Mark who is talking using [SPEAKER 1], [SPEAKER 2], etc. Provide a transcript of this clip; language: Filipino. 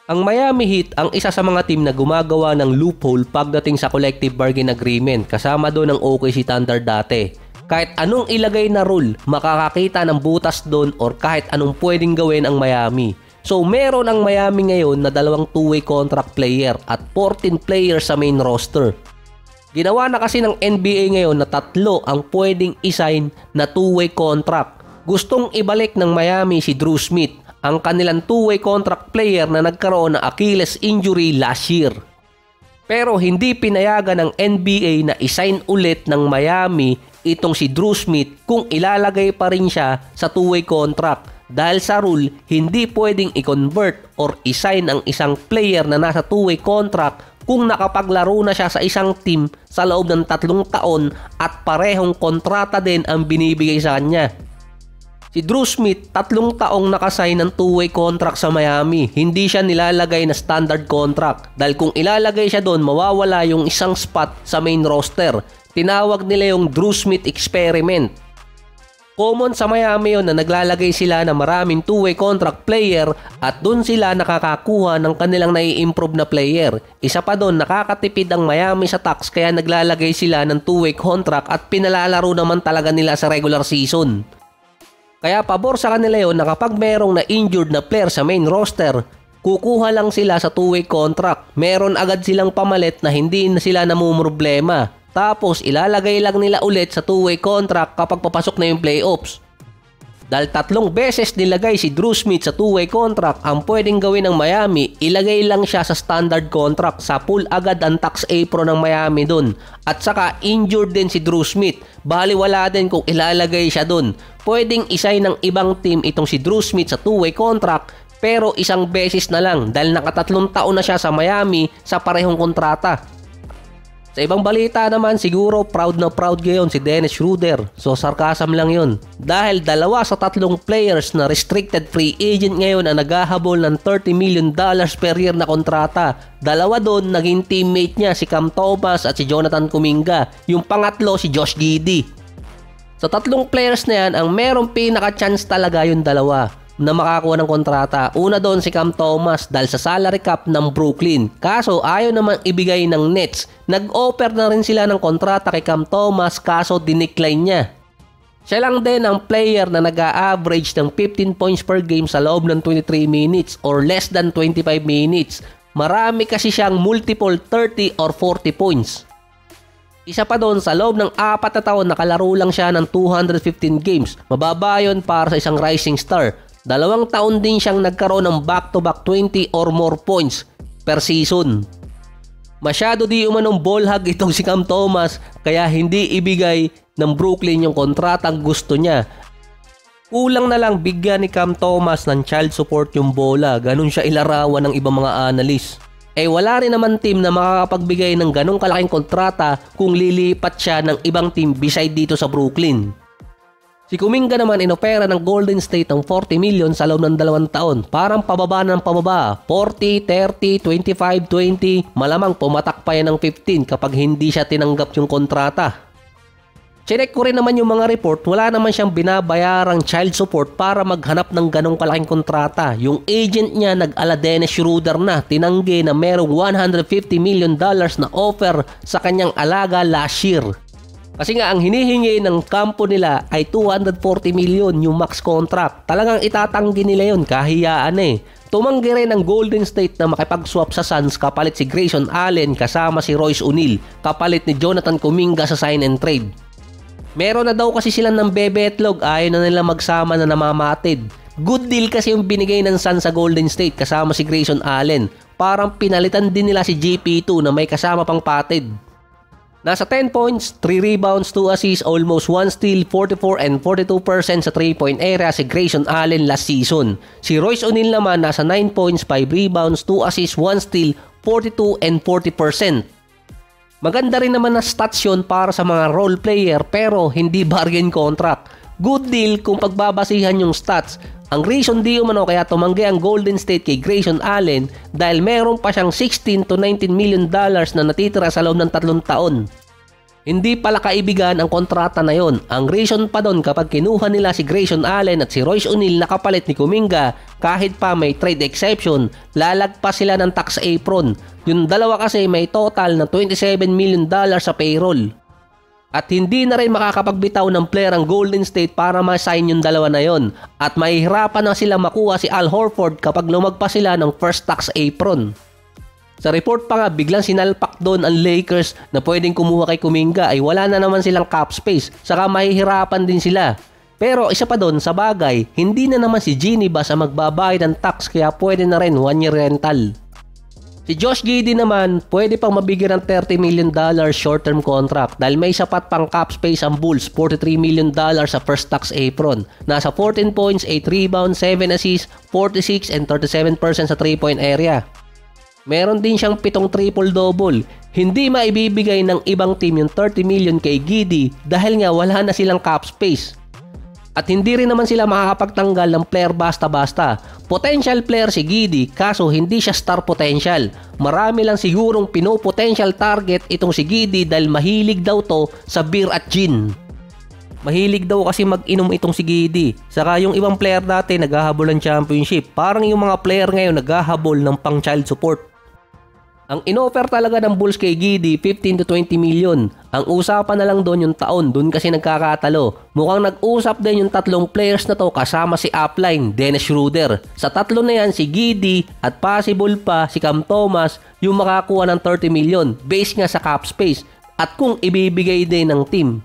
[SPEAKER 1] Ang Miami Heat ang isa sa mga team na gumagawa ng loophole pagdating sa collective bargain agreement, kasama doon ang OKC Thunder dati. Kahit anong ilagay na rule, makakakita ng butas doon or kahit anong pwedeng gawin ang Miami. So meron ang Miami ngayon na 2 two-way contract player at 14 players sa main roster. Ginawa na kasi ng NBA ngayon na 3 ang pwedeng isign na two-way contract. Gustong ibalik ng Miami si Drew Smith, ang kanilang two-way contract player na nagkaroon ng Achilles injury last year. Pero hindi pinayagan ng NBA na isign ulit ng Miami itong si Drew Smith kung ilalagay pa rin siya sa two-way contract. Dahil sa rule, hindi pwedeng i-convert or isign ang isang player na nasa two-way contract kung nakapaglaro na siya sa isang team sa loob ng 3 taon at parehong kontrata din ang binibigay sa kanya. Si Drew Smith, 3 taong nakasign ng two-way contract sa Miami. Hindi siya nilalagay na standard contract. Dahil kung ilalagay siya doon, mawawala yung isang spot sa main roster. Tinawag nila yung Drew Smith experiment. Common sa Miami yun na naglalagay sila ng maraming two-way contract player at doon sila nakakakuha ng kanilang nai-improve na player. Isa pa doon, nakakatipid ang Miami sa tax kaya naglalagay sila ng two-way contract at pinalalaro naman talaga nila sa regular season. Kaya pabor sa kanila yun na kapag merong na-injured na player sa main roster, kukuha lang sila sa two-way contract. Meron agad silang pamalit na hindi na sila namumroblema. Tapos ilalagay lang nila ulit sa two-way contract kapag papasok na yung playoffs. Dahil 3 beses nilagay si Drew Smith sa two-way contract, ang pwedeng gawin ng Miami, ilagay lang siya sa standard contract. Sa pool agad ang tax apron ng Miami dun. At saka injured din si Drew Smith. Baliwala din kung ilalagay siya dun. Pwedeng isay ng ibang team itong si Drew Smith sa two-way contract, pero 1 beses na lang dahil naka 3 taon na siya sa Miami sa parehong kontrata. Sa ibang balita naman, siguro proud na proud ngayon si Dennis Schroeder. So sarcasm lang yun. Dahil 2 sa 3 players na restricted free agent ngayon ang naghahabol ng $30 million per year na kontrata. 2 doon naging teammate niya si Cam Thomas at si Jonathan Kuminga. Yung pangatlo si Josh Giddey. Sa 3 players na yan, ang merong pinaka-chance talaga yung 2 na makakuha ng kontrata. Una doon si Cam Thomas dahil sa salary cap ng Brooklyn. Kaso ayaw naman ibigay ng Nets. Nag-offer na rin sila ng kontrata kay Cam Thomas kaso dinecline niya. Siya lang din ang player na nag-a-average ng 15 points per game sa loob ng 23 minutes or less than 25 minutes. Marami kasi siyang multiple 30 or 40 points. Isa pa doon, sa loob ng 4 na taon nakalaro lang siya ng 215 games. Mababa yun para sa isang rising star. 2 taon din siyang nagkaroon ng back-to-back 20 or more points per season. Masyado di umanong ball hog itong si Cam Thomas kaya hindi ibigay ng Brooklyn yung kontratang gusto niya. Kulang na lang bigyan ni Cam Thomas ng child support yung bola. Ganun siya ilarawan ng ibang mga analyst. Wala rin naman team na makakapagbigay ng ganong kalaking kontrata kung lilipat siya ng ibang team beside dito sa Brooklyn. Si Kuminga naman inopera ng Golden State ng $40 million sa loob ng 2 taon. Parang pababa ng pababa. 40, 30, 25, 20. Malamang pumatak pa yan ng 15 kapag hindi siya tinanggap yung kontrata. Chinek ko rin naman yung mga report. Wala naman siyang binabayarang child support para maghanap ng ganong kalaking kontrata. Yung agent niya nag-ala Dennis Schroeder na. Tinanggi na merong $150 million na offer sa kanyang alaga last year. Kasi nga ang hinihingi ng kampo nila ay $240 million yung max contract. Talagang itatanggi nila yun, kahiyaan eh. Tumanggi rin ang Golden State na makipag-swap sa Suns kapalit si Grayson Allen kasama si Royce O'Neal, kapalit ni Jonathan Kuminga sa sign and trade. Meron na daw kasi sila ng bebetlog, ayaw na nila magsama na namamatid. Good deal kasi yung binigay ng Suns sa Golden State kasama si Grayson Allen. Parang pinalitan din nila si GP2 na may kasama pang patid. Nasa 10 points, 3 rebounds, 2 assists, almost 1 steal, 44 and 42% sa 3-point area si Grayson Allen last season. Si Royce O'Neal naman nasa 9 points, 5 rebounds, 2 assists, 1 steal, 42 and 40%. Maganda rin naman na stats yun para sa mga role player pero hindi bargain contract. Good deal kung pagbabasihan yung stats. Ang reason di umano kaya tumanggi ang Golden State kay Grayson Allen dahil meron pa siyang $16 to $19 million na natitira sa loob ng 3 taon. Hindi pala kaibigan ang kontrata na yon. Ang reason pa doon kapag kinuha nila si Grayson Allen at si Royce O'Neal na kapalit ni Kuminga, kahit pa may trade exception, lalagpas sila ng tax apron. Yung dalawa kasi may total na $27 million sa payroll. At hindi na rin makakapagbitaw ng player ang Golden State para ma-sign yung dalawa na yon. At mahihirapan na sila makuha si Al Horford kapag lumagpas sila ng first tax apron. Sa report pa nga, biglang sinalpak doon ang Lakers na pwedeng kumuha kay Kuminga ay wala na naman silang cap space, saka mahihirapan din sila. Pero isa pa doon, sa bagay, hindi na naman si Jeanie Buss ang magbabayad ng tax kaya pwede na rin 1-year rental. Si Josh Giddey naman, pwede pang mabigyan ng $30 million short-term contract dahil may sapat pang cap space ang Bulls, $43 million sa first tax apron. Nasa 14 points, 8 rebounds, 7 assists, 46 and 37% sa 3-point area. Meron din siyang 7 triple-double. Hindi maibibigay ng ibang team yung 30 million kay Giddey dahil nga wala na silang cap space. At hindi rin naman sila makakapagtanggal ng player basta-basta. Potential player si Giddey kaso hindi siya star potential. Marami lang sigurong pino-potential target itong si Giddey dahil mahilig daw to sa beer at gin. Mahilig daw kasi mag-inom itong si Giddey. Saka yung ibang player dati naghahabol ng championship. Parang yung mga player ngayon naghahabol ng pang child support. Ang inoffer talaga ng Bulls kay Giddey 15 to 20 million. Ang usapan na lang doon yung taon, doon kasi nagkakatalo. Mukhang nag-usap din yung tatlong players na to kasama si upline, Dennis Schroeder. Sa tatlo na yan, si Giddey at possible pa si Cam Thomas yung makakuha ng 30 million based nga sa cap space at kung ibibigay din ng team.